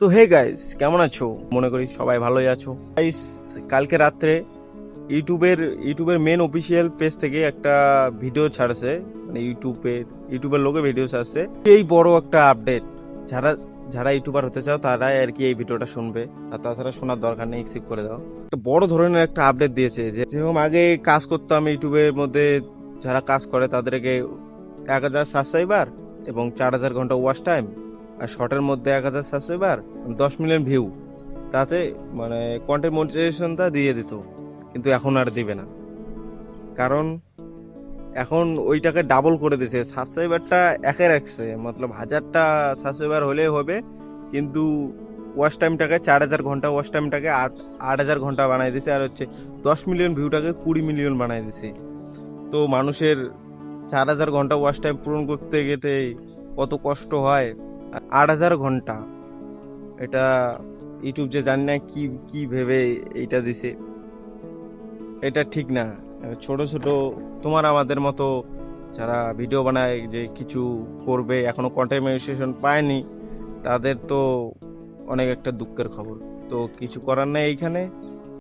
তো hey guys, কেমন আছো? মনে করি সবাই ভালোই আছো। গাইস, কালকে রাত্রে ইউটিউবের মেন অফিসিয়াল পেজ থেকে একটা ভিডিও ছাড়ছে, মানে ইউটিউবের লোকে ভিডিও ছাড়ছে। এই বড় একটা আপডেট, যারা যারা ইউটিউবার হতে চাও তারাই আর কি এই ভিডিওটা শুনবে, আর তাছাড়া শোনার দরকার নেই, স্কিপ করে দাও। একটা বড় ধরনের একটা আপডেট দিয়েছে, যে যেরকম আগে কাজ করতাম ইউটিউবের মধ্যে, যারা কাজ করে তাদেরকে 1,000 সাবস্ক্রাইবার এবং 4,000 ঘন্টা ওয়াচ টাইম, আর শর্টের মধ্যে 1,000 সাবস্ক্রাইবার, 10 মিলিয়ন ভিউ, তাতে মানে কন্টেন্ট মনিটাইজেশনটা দিয়ে দিত। কিন্তু এখন আর দিবে না, কারণ এখন ওইটাকে ডাবল করে দিয়েছে। সাবস্ক্রাইবারটা একে রাখছে, মতলব 1,000টা সাবস্ক্রাইবার হলে হবে, কিন্তু ওয়াচ টাইমটাকে 4,000 ঘন্টা, ওয়াচ টাইমটাকে 8,000 ঘন্টা বানাই দিছে, আর হচ্ছে 10 মিলিয়ন ভিউটাকে 20 মিলিয়ন বানাই দিছে। তো মানুষের 4,000 ঘন্টা ওয়াচ টাইম পূরণ করতে গেতে কত কষ্ট হয়। 8,000 ঘন্টা, এটা ইউটিউব যে জানি না কি কি ভেবে এইটা দিছে, এটা ঠিক না। ছোট ছোট তোমার আমাদের মতো যারা ভিডিও বানায়, যে কিছু করবে, এখনো কন্টেন্ট মনিটাইজেশন পায়নি, তাদের তো অনেক একটা দুঃখের খবর। তো কিছু করার নেই এইখানে।